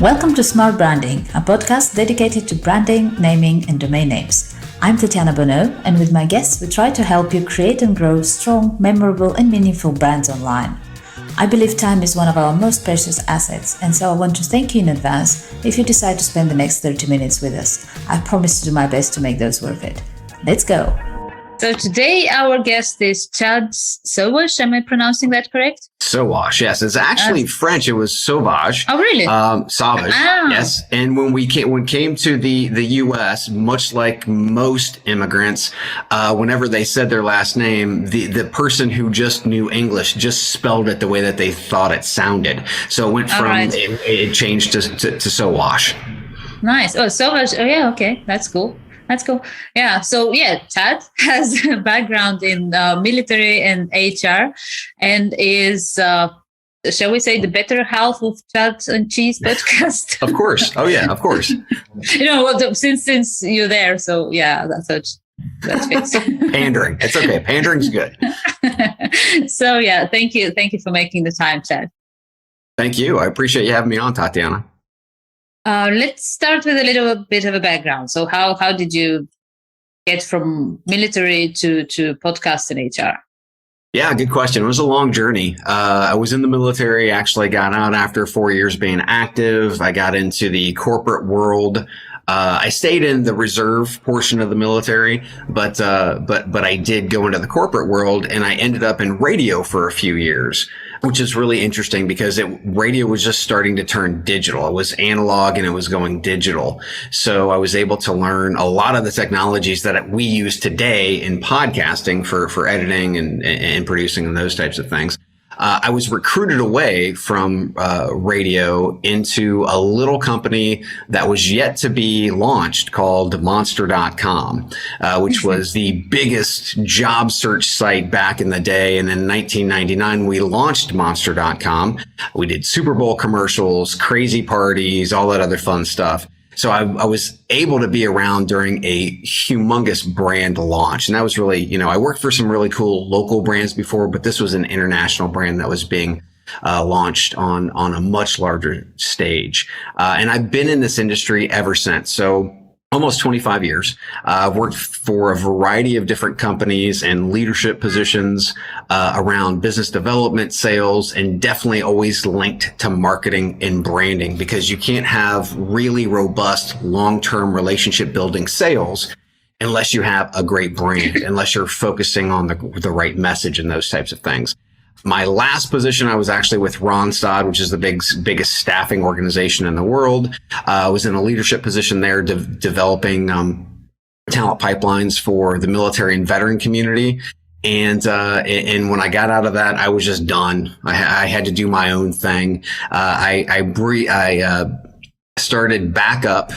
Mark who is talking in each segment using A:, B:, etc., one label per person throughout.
A: Welcome to Smart Branding, a podcast dedicated to branding, naming, and domain names. I'm Tatiana Bonneau, and with my guests, we try to help you create and grow strong, memorable, and meaningful brands online. I believe time is one of our most precious assets, and so I want to thank you in advance if you decide to spend the next 30 minutes with us. I promise to do my best to make those worth it. Let's go. So today our guest is Chad Sowash. Am I pronouncing that correct?
B: Sowash, yes. It's actually French. It was Sauvage.
A: Oh, really?
B: Sauvage, yes. And when we came to the U.S., much like most immigrants, whenever they said their last name, the person who just knew English just spelled it the way that they thought it sounded. So it went from it changed to Sowash.
A: Nice. Oh, Sauvage. Oh, yeah. Okay, that's cool. That's cool. Yeah. So Chad has a background in military and HR, and is, shall we say, the better half of Chad and Cheese podcast.
B: Of course. Oh yeah. Of course.
A: Since you're there, so yeah, that fits.
B: Pandering. It's okay. Pandering's good.
A: So thank you for making the time, Chad.
B: Thank you. I appreciate you having me on, Tatiana.
A: Let's start with a little bit of a background. So how did you get from military to podcast and HR?
B: Yeah, good question. It was a long journey. I was in the military, actually got out after 4 years being active. I got into the corporate world. I stayed in the reserve portion of the military, but I did go into the corporate world, and I ended up in radio for a few years, which is really interesting because radio was just starting to turn digital. It was analog and it was going digital. So I was able to learn a lot of the technologies that we use today in podcasting for editing and producing and those types of things. I was recruited away from radio into a little company that was yet to be launched called Monster.com, which was the biggest job search site back in the day. And in 1999, we launched Monster.com. We did Super Bowl commercials, crazy parties, all that other fun stuff. So I was able to be around during a humongous brand launch. And that was really, I worked for some really cool local brands before, but this was an international brand that was being launched on a much larger stage. And I've been in this industry ever since. So almost 25 years. I've worked for a variety of different companies and leadership positions around business development, sales, and definitely always linked to marketing and branding, because you can't have really robust long-term relationship building sales unless you have a great brand, unless you're focusing on the right message and those types of things. My last position, I was actually with Randstad, which is the biggest staffing organization in the world. I was in a leadership position there, developing talent pipelines for the military and veteran community. And when I got out of that, I was just done. I had to do my own thing. I started backup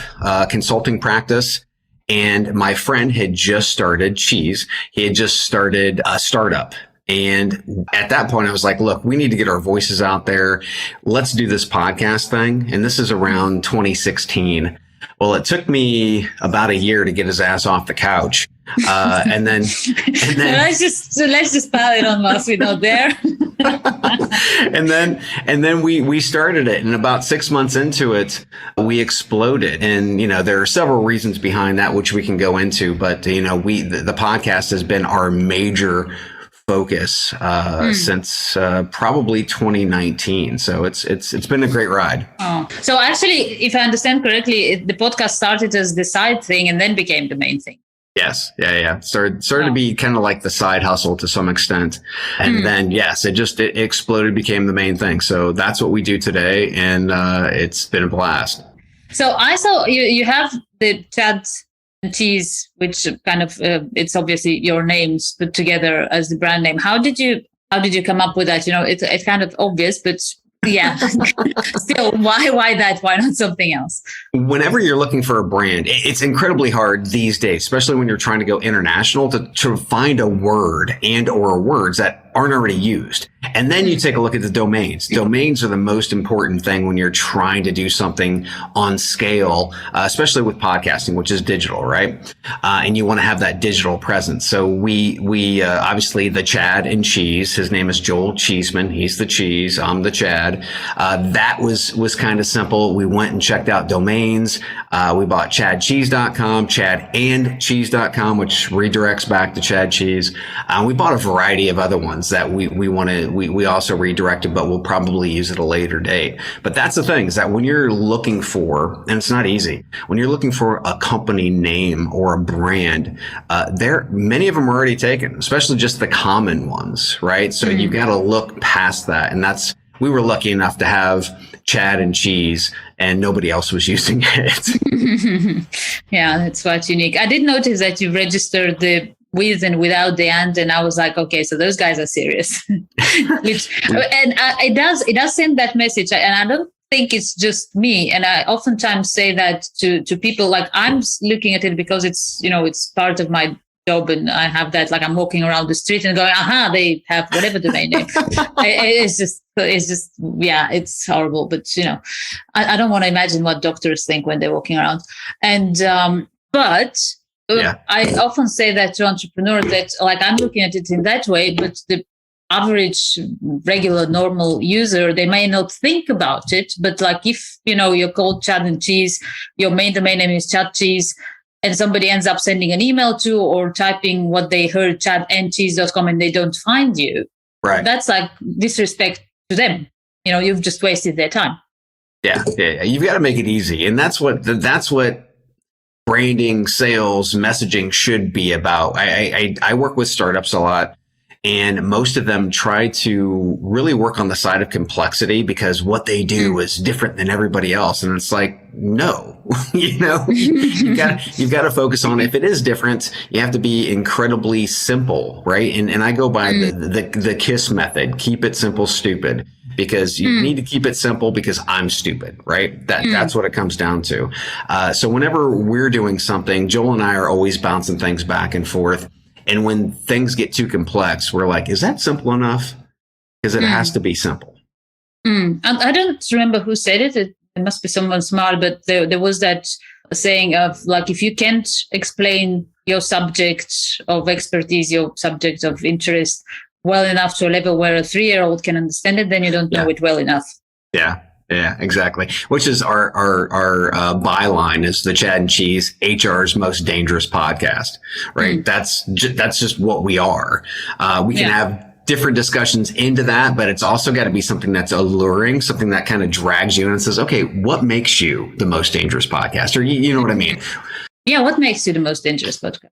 B: consulting practice. And my friend had just started Cheese. He had just started a startup. And at that point, I was like, look, we need to get our voices out there. Let's do this podcast thing. And this is around 2016. Well, it took me about a year to get his ass off the couch. And then
A: let's just pile it on whilst we're not there.
B: and then we started it, and about 6 months into it, we exploded. And there are several reasons behind that, which we can go into. But the podcast has been our major focus since probably 2019. So it's been a great ride.
A: Oh. So actually, if I understand correctly, the podcast started as the side thing and then became the main thing.
B: Yes. Yeah. Started to be kind of like the side hustle to some extent. And then, yes, it exploded, became the main thing. So that's what we do today. And it's been a blast. So
A: I saw you have the Chad Cheese, which kind of it's obviously your names put together as the brand name. How did you come up with that? It's kind of obvious, but yeah, still, why that? Why not something else?
B: Whenever you're looking for a brand, it's incredibly hard these days, especially when you're trying to go international, to find a word or words that aren't already used. And then you take a look at the domains. Domains are the most important thing when you're trying to do something on scale, especially with podcasting, which is digital, right? And you want to have that digital presence. So we obviously the Chad and Cheese, his name is Joel Cheeseman. He's the Cheese. I'm the Chad. That was kind of simple. We went and checked out domains. We bought chadcheese.com, chadandcheese.com, which redirects back to Chad Cheese. We bought a variety of other ones that we also redirected, but we'll probably use at a later date. But that's the thing, is that when you're looking for, and it's not easy, when you're looking for a company name or a brand, many of them are already taken, especially just the common ones, right? So you've got to look past that. And we were lucky enough to have Chad and Cheese, and nobody else was using it.
A: Yeah, that's quite unique. I did notice that you registered the with and without the and I was like, okay, so those guys are serious. It does send that message, and I don't think it's just me. And I oftentimes say that to people, like, I'm looking at it because it's part of my job, and I have that, like, I'm walking around the street and going, aha, they have whatever domain name. It's just yeah, it's horrible. But I don't want to imagine what doctors think when they're walking around. And I often say that to entrepreneurs that, like, I'm looking at it in that way, but the average, regular, normal user, they may not think about it. But, like, if you're called Chad and Cheese, your main domain name is Chad Cheese, and somebody ends up sending an email to or typing what they heard, chadandcheese.com, and they don't find you, right? That's like disrespect to them. You've just wasted their time.
B: Yeah. You've got to make it easy, and that's what branding, sales, messaging should be about. I work with startups a lot, and most of them try to really work on the side of complexity because what they do is different than everybody else. And it's like, no, you've got to focus on, if it is different, you have to be incredibly simple, right? And I go by the KISS method: keep it simple, stupid. Because you need to keep it simple, because I'm stupid, right? That's what it comes down to. So whenever we're doing something, Joel and I are always bouncing things back and forth. And when things get too complex, we're like, is that simple enough? Because it has to be simple.
A: And I don't remember who said it. It must be someone smart, but there was that saying of, like, if you can't explain your subject of expertise, your subject of interest well enough to a level where a 3-year-old can understand it, then you don't know it well enough. Yeah, exactly. Which is our byline is the Chad and Cheese, HR's most dangerous podcast, right? That's just what we are. We can have different discussions into that, but it's also got to be something that's alluring, something that kind of drags you in and says, okay, what makes you the most dangerous podcast? Or you know what I mean? Yeah, what makes you the most dangerous podcast?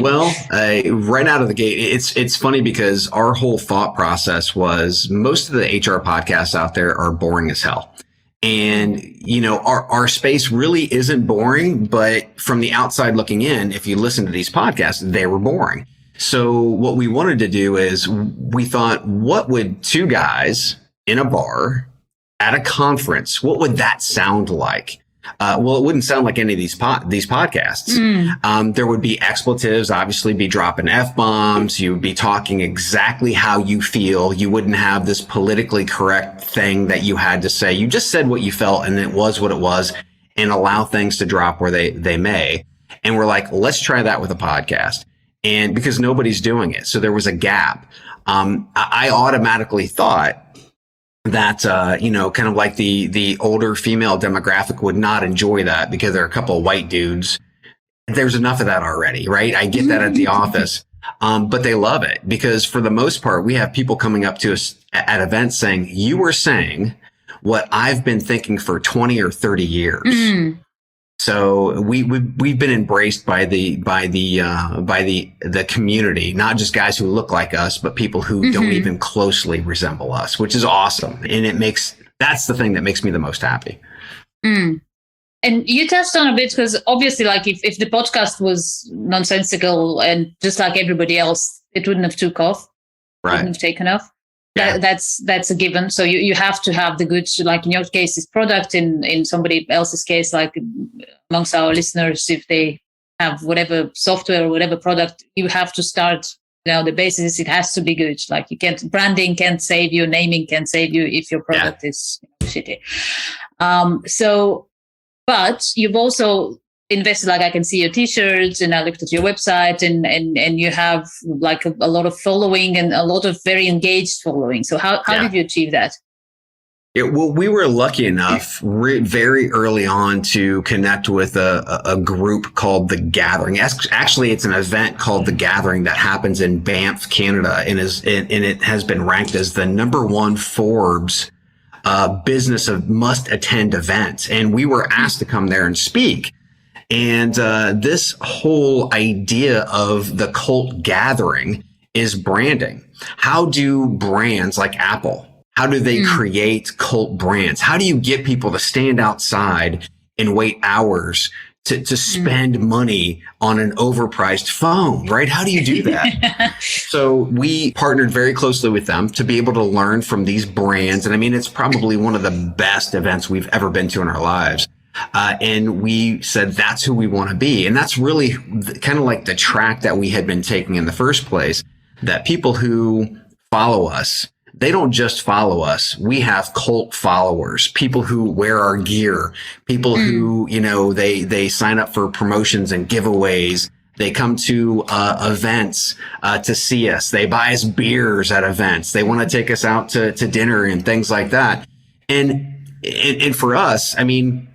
B: Well, right out of the gate, it's funny because our whole thought process was, most of the HR podcasts out there are boring as hell. And, our space really isn't boring, but from the outside looking in, if you listen to these podcasts, they were boring. So what we wanted to do is, we thought, what would two guys in a bar at a conference, what would that sound like? Well, it wouldn't sound like any of these podcasts. There would be expletives, obviously be dropping F-bombs. You would be talking exactly how you feel. You wouldn't have this politically correct thing that you had to say. You just said what you felt, and it was what it was, and allow things to drop where they may. And we're like, let's try that with a podcast. And because nobody's doing it. So there was a gap. I automatically thought that, kind of like the older female demographic would not enjoy that because there are a couple of white dudes. There's enough of that already, right? I get that at the office. But they love it because, for the most part, we have people coming up to us at events saying, you were saying what I've been thinking for 20 or 30 years. So we've been embraced by the community, not just guys who look like us, but people who don't even closely resemble us, which is awesome. And that's the thing that makes me the most happy.
A: And you touched on a bit, because obviously, like, if the podcast was nonsensical and just like everybody else, it wouldn't have took off, wouldn't have taken off. Yeah. That's a given. So you have to have the good, like in your case, this product. In somebody else's case, like amongst our listeners, if they have whatever software or whatever product, you have to start the basis is it has to be good. Like branding can't save you, naming can't save you if your product is shitty. But you've also invested, like I can see your t-shirts and I looked at your website and you have like a lot of following and a lot of very engaged following. So how did you achieve that?
B: Well, we were lucky enough very early on to connect with a group called The Gathering. Actually, it's an event called The Gathering that happens in Banff, Canada, and it has been ranked as the #1 Forbes business of must-attend event. And we were asked to come there and speak. And this whole idea of the cult gathering is branding. How do brands like Apple, how do they create cult brands? How do you get people to stand outside and wait hours to spend money on an overpriced phone, right? How do you do that? So we partnered very closely with them to be able to learn from these brands. And I mean, it's probably one of the best events we've ever been to in our lives. And we said, that's who we want to be. And that's really kind of like the track that we had been taking in the first place, that people who follow us, they don't just follow us. We have cult followers, people who wear our gear, people who, they sign up for promotions and giveaways. They come to events to see us. They buy us beers at events. They want to take us out to dinner and things like that. And for us, I mean,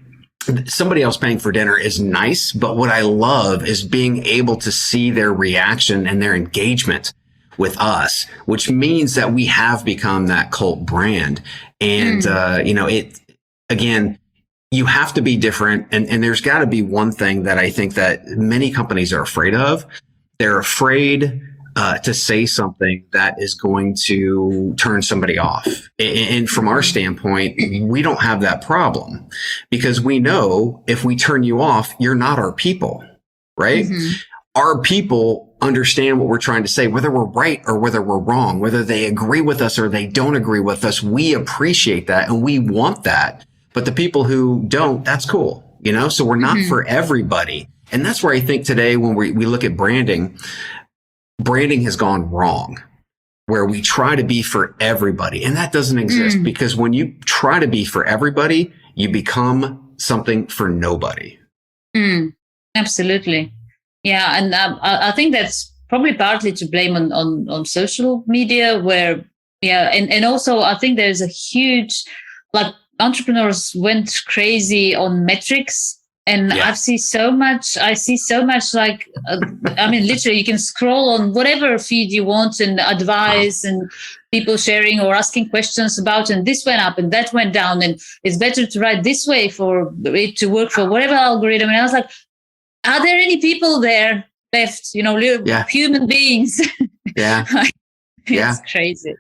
B: somebody else paying for dinner is nice, but what I love is being able to see their reaction and their engagement with us, which means that we have become that cult brand. And, again, you have to be different. And there's got to be one thing that I think that many companies are afraid of. They're afraid to say something that is going to turn somebody off. And from our standpoint, we don't have that problem because we know if we turn you off, you're not our people, right? Our people understand what we're trying to say, whether we're right or whether we're wrong, whether they agree with us or they don't agree with us. We appreciate that and we want that. But the people who don't, that's cool. So we're not for everybody. And that's where I think today when we look at branding has gone wrong, where we try to be for everybody. And that doesn't exist because when you try to be for everybody, you become something for nobody.
A: Absolutely. Yeah. And I think that's probably partly to blame on social media where, and also I think there's a huge, like entrepreneurs went crazy on metrics. And I see so much like, literally you can scroll on whatever feed you want and advice and people sharing or asking questions about, and this went up and that went down. And it's better to write this way for it to work for whatever algorithm. And I was like, are there any people there left, human beings?
B: Yeah.
A: It's crazy.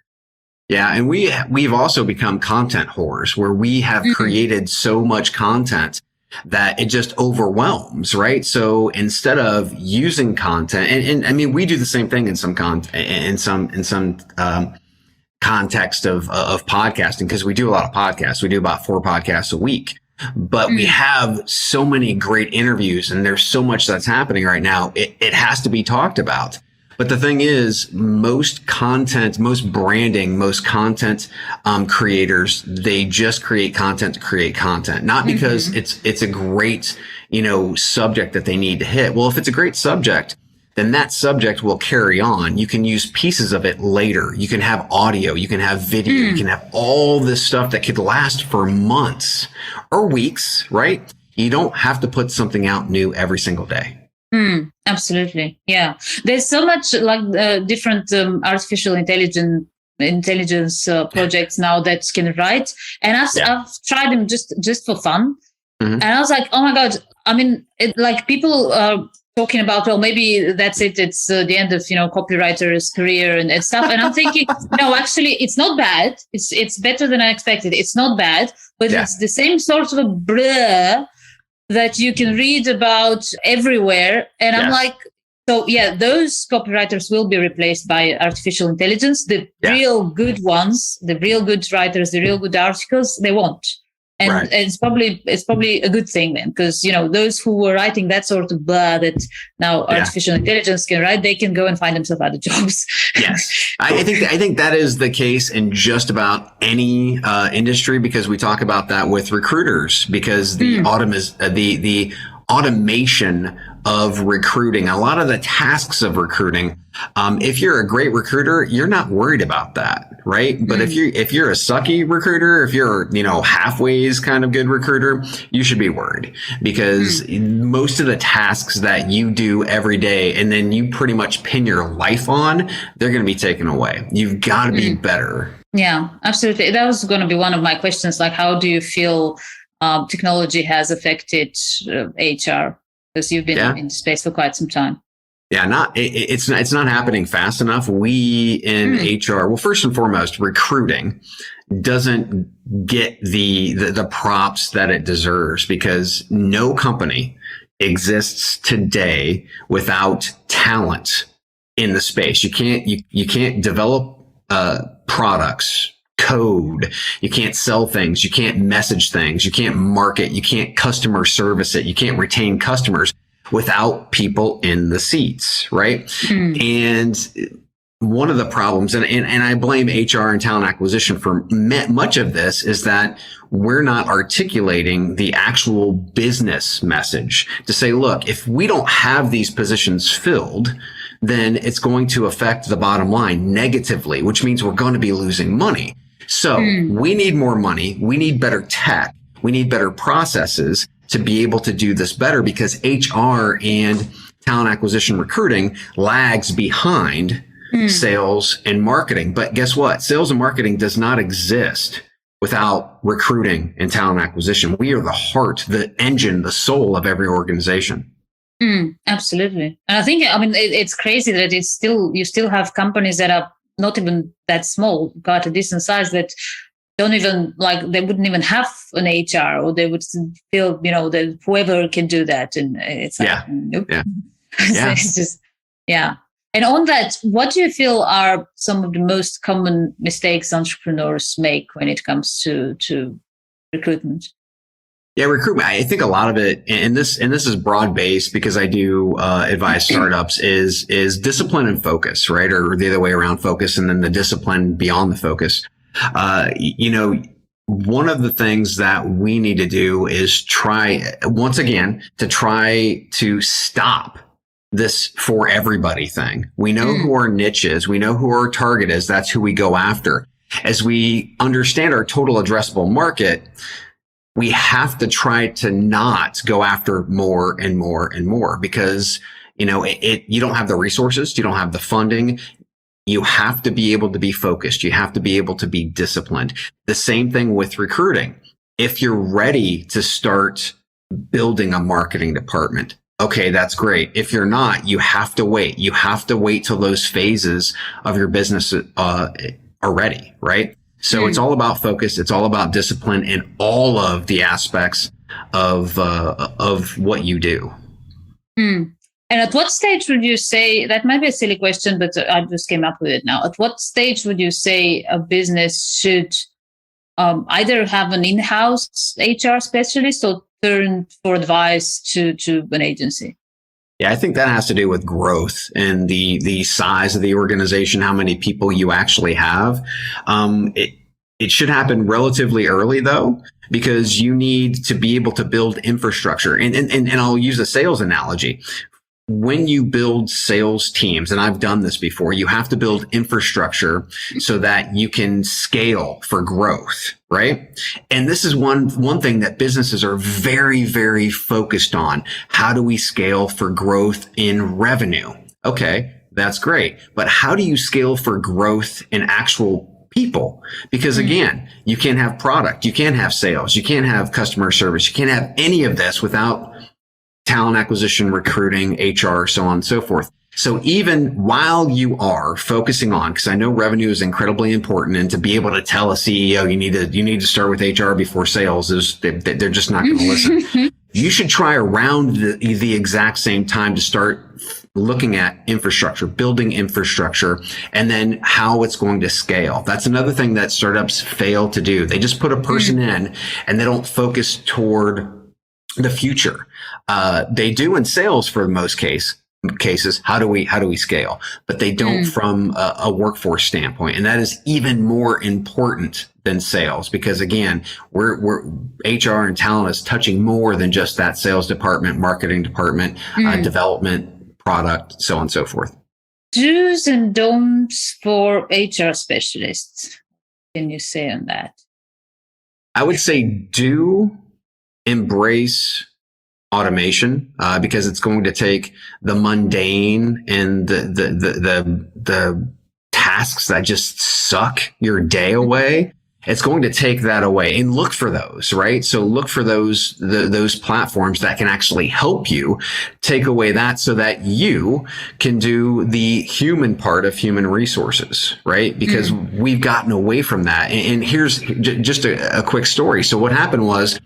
B: Yeah. And we've also become content whores where we have created so much content that it just overwhelms, right? So instead of using content, and I mean, we do the same thing in some context of podcasting, because we do a lot of podcasts. We do about 4 podcasts a week, but we have so many great interviews and there's so much that's happening right now. It has to be talked about. But the thing is, most branding, most content creators, they just create content to create content, not because it's a great, subject that they need to hit. Well, if it's a great subject, then that subject will carry on. You can use pieces of it later. You can have audio, you can have video, you can have all this stuff that could last for months or weeks, right? You don't have to put something out new every single day.
A: Absolutely. Yeah. There's so much like different artificial intelligence projects now that can write. And I've tried them just for fun. And I was like, oh my God. I mean, people are talking about, well, maybe that's it. It's the end of, copywriter's career and stuff. And I'm thinking, no, actually, it's not bad. It's better than I expected. It's not bad, but it's the same sort of a blur that you can read about everywhere. And I'm like, so those copywriters will be replaced by artificial intelligence. The real good ones, the real good writers, the real good articles, they won't. And
B: Right.
A: it's probably a good thing then, because those who were writing that sort of blah that now artificial intelligence can write, they can go and find themselves other jobs.
B: Yes, I think that is the case in just about any industry, because we talk about that with recruiters, because the the automation of recruiting, a lot of the tasks of recruiting. If you're a great recruiter, you're not worried about that, right? But if you're a sucky recruiter, if you're halfways kind of good recruiter, you should be worried, because most of the tasks that you do every day and then you pretty much pin your life on, they're going to be taken away. You've got to be better.
A: Yeah, absolutely. That was going to be one of my questions. Like, how do you feel technology has affected HR? Because you've been in space for quite some time.
B: Yeah, it's not happening fast enough. We in HR, well, first and foremost, recruiting doesn't get the props that it deserves, because no company exists today without talent in the space. You can't develop products, code, you can't sell things, you can't message things, you can't market, you can't customer service it, you can't retain customers without people in the seats, right? And one of the problems, and I blame HR and talent acquisition for much of this, is that we're not articulating the actual business message to say, look, if we don't have these positions filled, then it's going to affect the bottom line negatively, which means we're going to be losing money. So we need more money. We need better tech. We need better processes to be able to do this better, because HR and talent acquisition recruiting lags behind sales and marketing. But guess what? Sales and marketing does not exist without recruiting and talent acquisition. We are the heart, the engine, the soul of every organization.
A: Absolutely. And I think, it's crazy that you still have companies that are not even that small, quite a decent size, that don't even they wouldn't even have an HR, or they would feel, that whoever can do that. And it's like, nope.
B: Yeah.
A: So it's just, And on that, what do you feel are some of the most common mistakes entrepreneurs make when it comes to recruitment?
B: Yeah, recruitment. I think a lot of it, and this is broad based, because I do advise startups, is discipline and focus, right? Or the other way around, focus and then the discipline beyond the focus. One of the things that we need to do is try to stop this for everybody thing. We know who our niche is. We know who our target is. That's who we go after. As we understand our total addressable market, we have to try to not go after more and more and more, because, you don't have the resources. You don't have the funding. You have to be able to be focused. You have to be able to be disciplined. The same thing with recruiting. If you're ready to start building a marketing department, okay, that's great. If you're not, you have to wait. You have to wait till those phases of your business are ready, right? So it's all about focus. It's all about discipline in all of the aspects of what you do.
A: And at what stage would you say, that might be a silly question, but I just came up with it now. At what stage would you say a business should either have an in-house HR specialist or turn for advice to an agency?
B: Yeah, I think that has to do with growth and the size of the organization, how many people you actually have. It should happen relatively early, though, because you need to be able to build infrastructure. And I'll use a sales analogy. When you build sales teams, and I've done this before, you have to build infrastructure so that you can scale for growth, right? And this is one thing that businesses are very, very focused on. How do we scale for growth in revenue? Okay, that's great. But how do you scale for growth in actual people? Because again, you can't have product, you can't have sales, you can't have customer service, you can't have any of this without talent acquisition, recruiting, HR, so on and so forth. So even while you are focusing on, because I know revenue is incredibly important, and to be able to tell a CEO you need to start with HR before sales, they're just not going to listen. You should try around the exact same time to start looking at infrastructure, building infrastructure, and then how it's going to scale. That's another thing that startups fail to do. They just put a person in and they don't focus toward the future. They do in sales for the most cases. How do we scale? But they don't from a workforce standpoint. And that is even more important than sales, because again, we're HR and talent is touching more than just that sales department, marketing department, development, product, so on and so forth.
A: Do's and don'ts for HR specialists. Can you say on that?
B: I would say do embrace automation, because it's going to take the mundane and the tasks that just suck your day away. It's going to take that away, and look for those, right? So look for those platforms that can actually help you take away that, so that you can do the human part of human resources, right? Because we've gotten away from that. And here's just a quick story. So what happened was,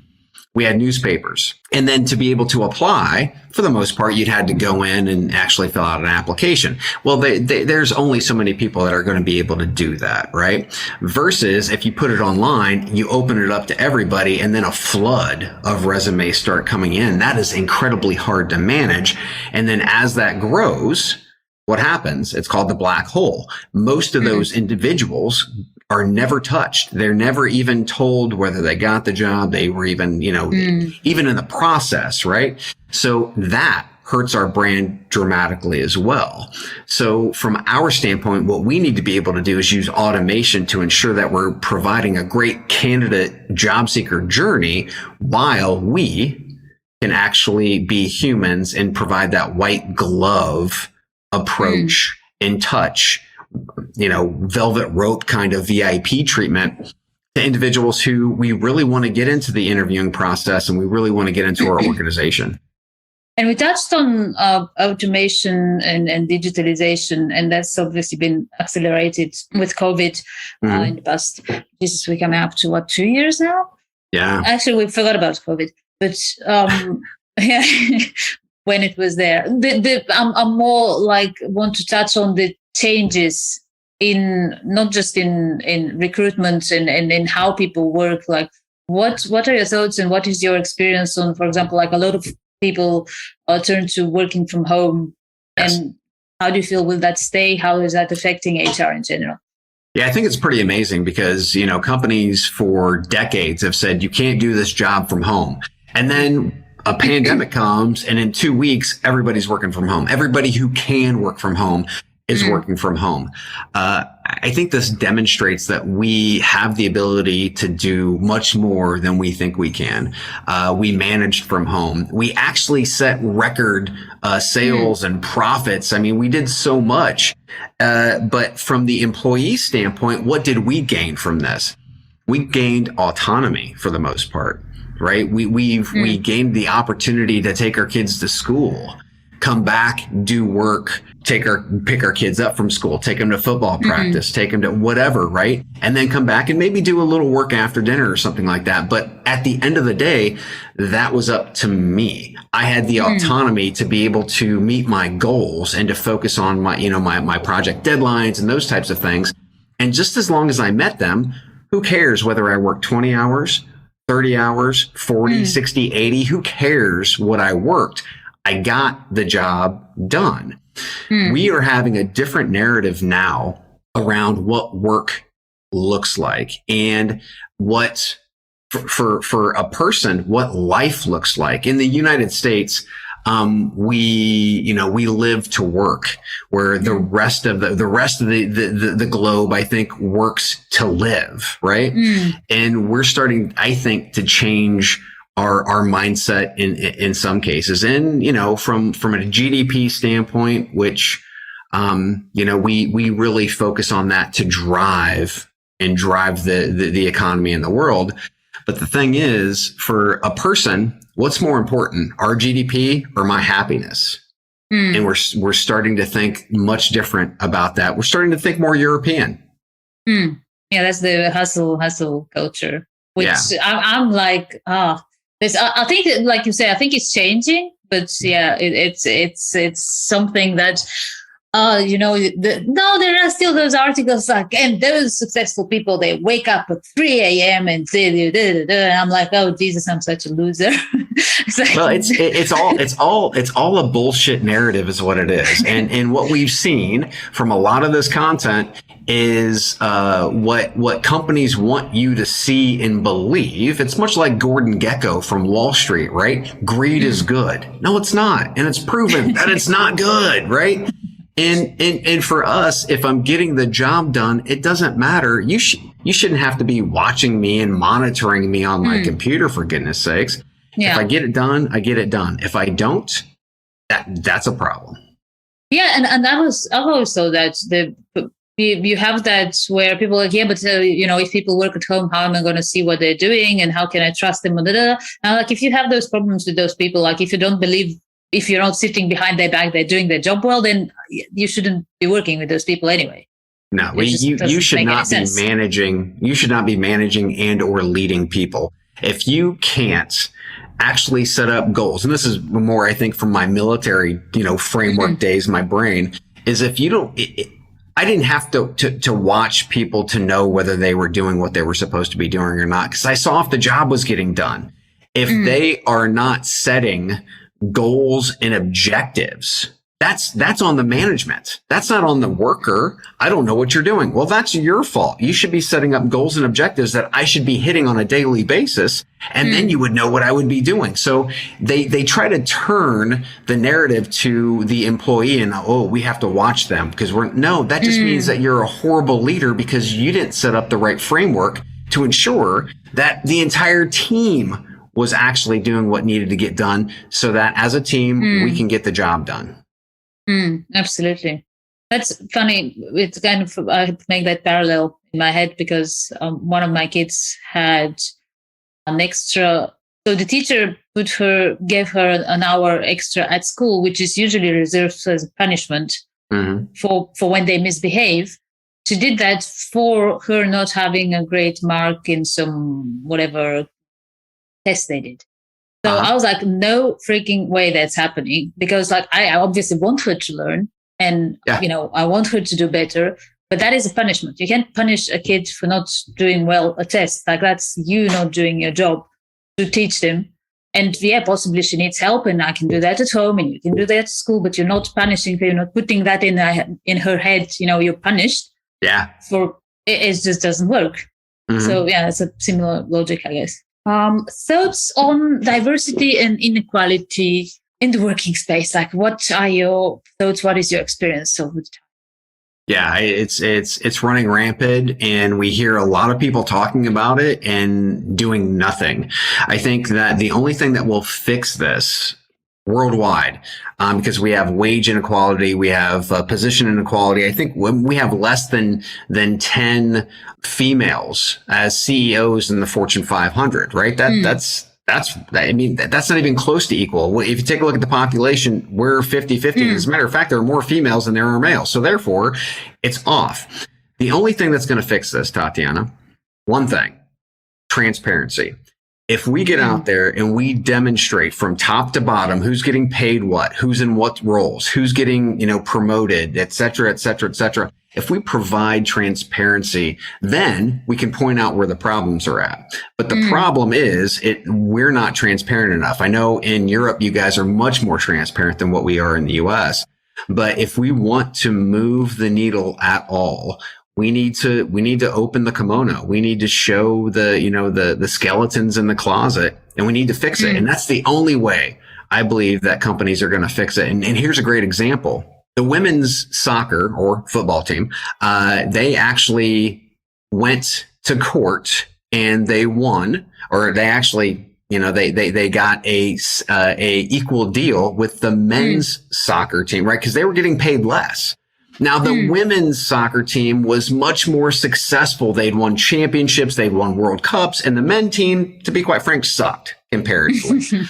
B: we had newspapers, and then to be able to apply, for the most part, you'd had to go in and actually fill out an application. Well, there's only so many people that are going to be able to do that, right? Versus if you put it online, you open it up to everybody, and then a flood of resumes start coming in. That is incredibly hard to manage. And then as that grows, what happens? It's called the black hole. Most of those individuals are never touched. They're never even told whether they got the job. They were even, even in the process, right? So that hurts our brand dramatically as well. So from our standpoint, what we need to be able to do is use automation to ensure that we're providing a great candidate job seeker journey, while we can actually be humans and provide that white glove approach and touch, velvet rope kind of VIP treatment to individuals who we really want to get into the interviewing process, and we really want to get into our organization.
A: And we touched on automation and digitalization, and that's obviously been accelerated with COVID in the past. We're coming up to 2 years now?
B: Yeah.
A: Actually, we forgot about COVID, but when it was there. I'm more like want to touch on the changes in not just in recruitment and in how people work. Like what are your thoughts, and what is your experience on, for example, like a lot of people turn to working from home, and how do you feel, will that stay? How is that affecting HR in general?
B: Yeah, I think it's pretty amazing because, companies for decades have said you can't do this job from home. And then a pandemic comes, and in 2 weeks, everybody's working from home. Everybody who can work from home is working from home. I think this demonstrates that we have the ability to do much more than we think we can. We managed from home. We actually set record sales and profits. I mean, we did so much. But from the employee standpoint, what did we gain from this? We gained autonomy for the most part, right? We gained the opportunity to take our kids to school, come back, do work, pick our kids up from school, take them to football practice, take them to whatever, right? And then come back and maybe do a little work after dinner or something like that. But at the end of the day, that was up to me. I had the autonomy to be able to meet my goals and to focus on my project deadlines and those types of things. And just as long as I met them, who cares whether I work 20 hours, 30 hours, 40, 60, 80, who cares what I worked? I got the job done. We are having a different narrative now around what work looks like, and what for a person, what life looks like. In the United States, we live to work, where the rest of the globe, I think, works to live, right? And we're starting, I think, to change our mindset in some cases. And, from a GDP standpoint, which, we really focus on that to drive the economy in the world. But the thing is, for a person, what's more important, our GDP or my happiness? And we're starting to think much different about that. We're starting to think more European.
A: Yeah, that's the hustle culture, which I'm like, I think, like you say, I think it's changing, but yeah, it's something that no, there are still those articles like, and those successful people, they wake up at 3 a.m. and and I'm like, oh Jesus, I'm such a loser. It's like,
B: well, it's all a bullshit narrative is what it is. And what we've seen from a lot of this content is what companies want you to see and believe. It's much like Gordon Gekko from Wall Street, right? Greed is good. No, it's not. And it's proven that it's not good, right? And for us, if I'm getting the job done, it doesn't matter. You shouldn't have to be watching me and monitoring me on my computer, for goodness sakes. Yeah. If I get it done, I get it done. If I don't, that's a problem.
A: Yeah, and I've always thought that you have that where people are like, yeah, but if people work at home, how am I going to see what they're doing, and how can I trust them? And like, if you have those problems with those people, like if you don't believe, if you're not sitting behind their back, they're doing their job well, then you shouldn't be working with those people anyway.
B: No, you should not be managing. You should not be managing and or leading people. If you can't actually set up goals, and this is more, I think, from my military, framework days, my brain is, if you don't, I didn't have to watch people to know whether they were doing what they were supposed to be doing or not, because I saw if the job was getting done. If they are not setting goals and objectives, that's on the management. That's not on the worker. I don't know what you're doing. Well, that's your fault. You should be setting up goals and objectives that I should be hitting on a daily basis. And then you would know what I would be doing. So they try to turn the narrative to the employee and, oh, we have to watch them because that just means that you're a horrible leader because you didn't set up the right framework to ensure that the entire team was actually doing what needed to get done, so that as a team, we can get the job done.
A: Absolutely. That's funny. It's kind of, I make that parallel in my head because one of my kids had an extra. So the teacher gave her an hour extra at school, which is usually reserved as a punishment for when they misbehave. She did that for her not having a great mark in some whatever test they did. So I was like, no freaking way that's happening, because like I obviously want her to learn and, I want her to do better, but that is a punishment. You can't punish a kid for not doing well a test. Like, that's you not doing your job to teach them. And yeah, possibly she needs help and I can do that at home and you can do that at school, but you're not punishing her. You're not putting that in her head, you're punished.
B: Yeah.
A: It just doesn't work. So yeah, it's a similar logic, I guess. Thoughts on diversity and inequality in the working space? Like, what are your thoughts? What is your experience over the time?
B: Yeah, it's running rampant, and we hear a lot of people talking about it and doing nothing. I think that the only thing that will fix this worldwide, because we have wage inequality, we have position inequality. I think when we have less than 10 females as CEOs in the Fortune 500, right? That's not even close to equal. If you take a look at the population, we're 50-50. As a matter of fact, there are more females than there are males. So therefore, it's off. The only thing that's going to fix this, Tatiana, one thing: transparency. If we get out there and we demonstrate from top to bottom who's getting paid what, who's in what roles, who's getting, promoted, et cetera, et cetera, et cetera. If we provide transparency, then we can point out where the problems are at. But the problem is we're not transparent enough. I know in Europe, you guys are much more transparent than what we are in the US. But if we want to move the needle at all, we need to open the kimono. We need to show the skeletons in the closet, and we need to fix it. And that's the only way I believe that companies are going to fix it. And here's a great example. The women's soccer or football team, they actually went to court and they won, or they actually, they got a equal deal with the men's soccer team, right? Because they were getting paid less. Now, the women's soccer team was much more successful. They'd won championships, they'd won World Cups, and the men team, to be quite frank, sucked comparatively.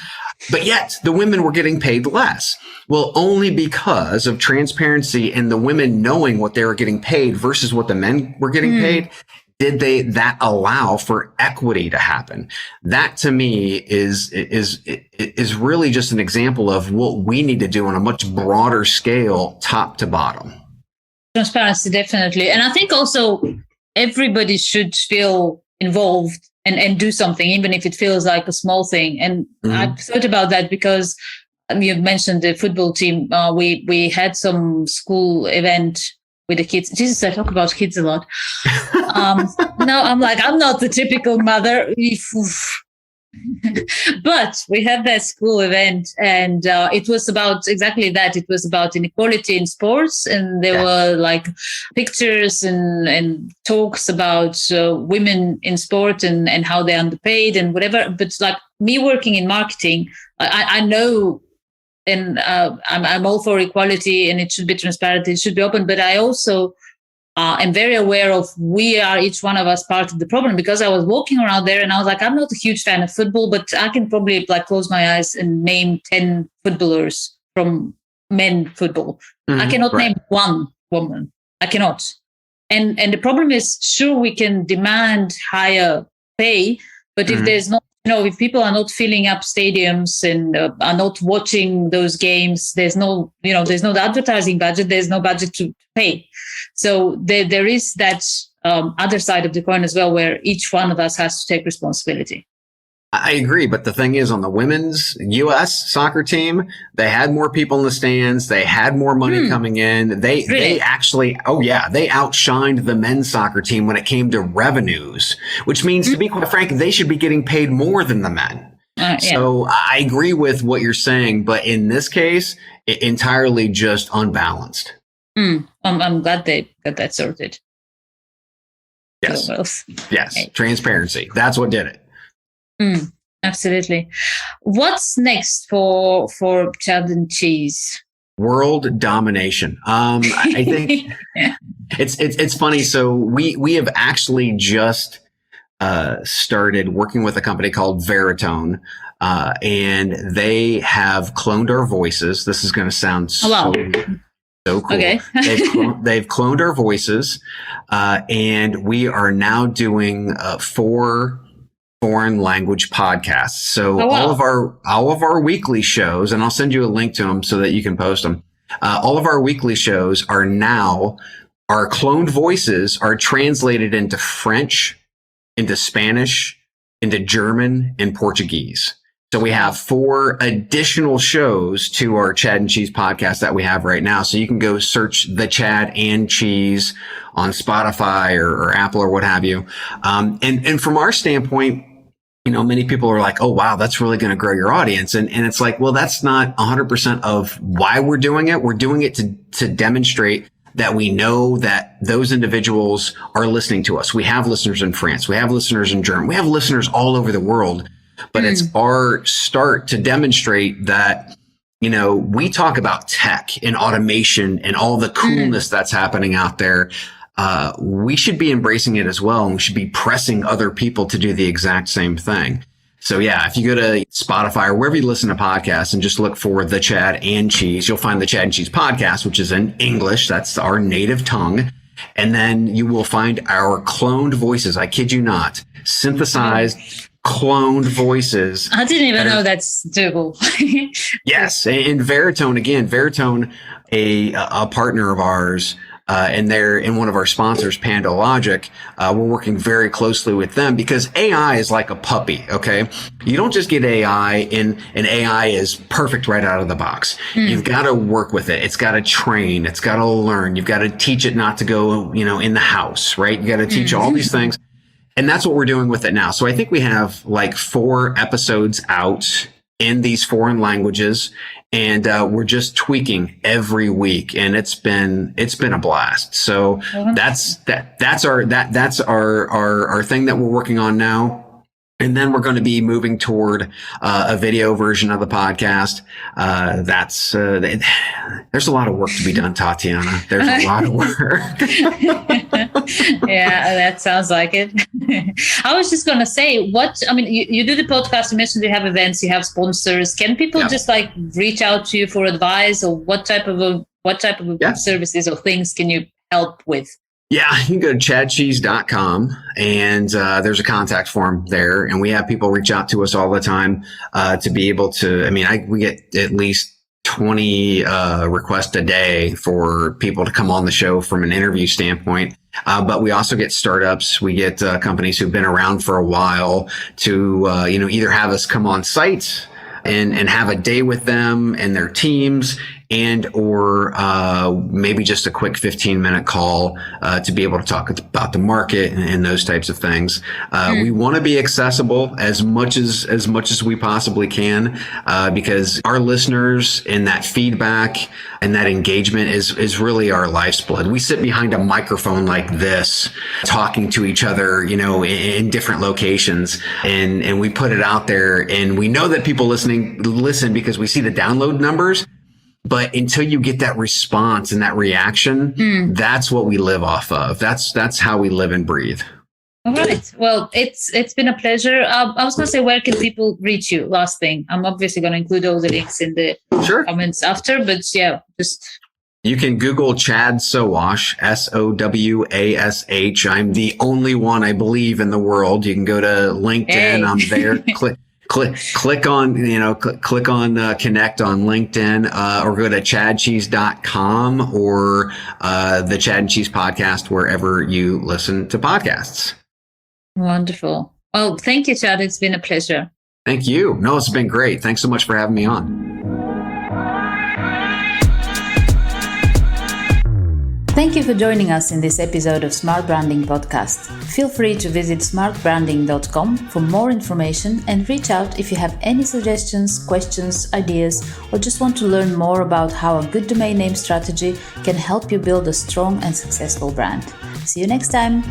B: But yet, the women were getting paid less. Well, only because of transparency and the women knowing what they were getting paid versus what the men were getting paid. did that allow for equity to happen? That to me is really just an example of what we need to do on a much broader scale, top to bottom.
A: Transparency, definitely. And I think also everybody should feel involved and do something, even if it feels like a small thing. And I've thought about that because you mentioned the football team. We had some school event with the kids. Jesus, I talk about kids a lot. Now I'm like, I'm not the typical mother. But we had that school event, and it was about exactly that. It was about inequality in sports, and there were like pictures and talks about women in sport and how they're underpaid and whatever. But like me working in marketing, I know. And I'm all for equality, and it should be transparent. It should be open. But I also am very aware of we are each one of us part of the problem, because I was walking around there and I was like, I'm not a huge fan of football, but I can probably like close my eyes and name 10 footballers from men football. I cannot name one woman. I cannot. And the problem is, sure, we can demand higher pay, but if there's not, if people are not filling up stadiums and are not watching those games, there's no advertising budget, there's no budget to pay. So there is that other side of the coin as well, where each one of us has to take responsibility.
B: I agree. But the thing is, on the women's U.S. soccer team, they had more people in the stands. They had more money coming in. They actually, they outshined the men's soccer team when it came to revenues, which means, to be quite frank, they should be getting paid more than the men. So I agree with what you're saying. But in this case, entirely just unbalanced.
A: I'm glad they got that sorted.
B: Yes. Yes. Transparency. That's what did it.
A: Absolutely. What's next for Chad and Cheese?
B: World domination. I think it's funny. So we have actually just started working with a company called Veritone, and they have cloned our voices. This is going to sound so cool. Okay. they've cloned our voices, and we are now doing 4 foreign language podcasts. So all of our weekly shows, and I'll send you a link to them so that you can post them. All of our weekly shows are now, our cloned voices are translated into French, into Spanish, into German, and Portuguese. So we have 4 additional shows to our Chad and Cheese podcast that we have right now. So you can go search the Chad and Cheese on Spotify or Apple or what have you. And from our standpoint, many people are like, oh, wow, that's really going to grow your audience. And it's like, well, that's not 100% of why we're doing it. We're doing it to demonstrate that we know that those individuals are listening to us. We have listeners in France. We have listeners in Germany. We have listeners all over the world. But it's our start to demonstrate that, we talk about tech and automation and all the coolness that's happening out there. We should be embracing it as well. And we should be pressing other people to do the exact same thing. So if you go to Spotify or wherever you listen to podcasts and just look for the Chad and Cheese, you'll find the Chad and Cheese podcast, which is in English. That's our native tongue. And then you will find our cloned voices. I kid you not, synthesized cloned voices.
A: I didn't even know that's doable.
B: Yes. And Veritone, a partner of ours, and they're in one of our sponsors, Panda Logic. We're working very closely with them because AI is like a puppy. Okay. You don't just get AI and AI is perfect right out of the box. You've got to work with it. It's got to train. It's got to learn. You've got to teach it not to go, in the house, right? You got to teach all these things. And that's what we're doing with it now. So I think we have like 4 episodes out in these foreign languages, and we're just tweaking every week, and it's been a blast. So that's our thing that we're working on now. And then we're going to be moving toward a video version of the podcast. There's a lot of work to be done, Tatiana. There's a lot of work.
A: Yeah, that sounds like it. I was just going to say, you do the podcast, you mentioned you have events, you have sponsors. Can people just like reach out to you for advice, or what type of services or things can you help with?
B: Yeah, you can go to chadcheese.com and there's a contact form there. And we have people reach out to us all the time to be able to, we get at least 20 requests a day for people to come on the show from an interview standpoint. But we also get startups. We get companies who've been around for a while to, either have us come on site and have a day with them and their teams, and or maybe just a quick 15-minute call to be able to talk about the market and those types of things. We want to be accessible as much as we possibly can because our listeners and that feedback and that engagement is really our life's blood. We sit behind a microphone like this, talking to each other, in different locations, and we put it out there, and we know that people listen because we see the download numbers. But until you get that response and that reaction, that's what we live off of. That's how we live and breathe.
A: All right. Well, it's been a pleasure. I was going to say, where can people reach you? Last thing. I'm obviously going to include all the links in the comments after, but yeah, just...
B: You can Google Chad Sowash, Sowash. I'm the only one, I believe, in the world. You can go to LinkedIn. Hey. I'm there. Click on connect on LinkedIn, or go to chadcheese.com or the Chad and Cheese podcast, wherever you listen to podcasts.
A: Wonderful. Well, thank you, Chad. It's been a pleasure.
B: Thank you. No, it's been great. Thanks so much for having me on.
A: Thank you for joining us in this episode of Smart Branding Podcast. Feel free to visit smartbranding.com for more information and reach out if you have any suggestions, questions, ideas, or just want to learn more about how a good domain name strategy can help you build a strong and successful brand. See you next time.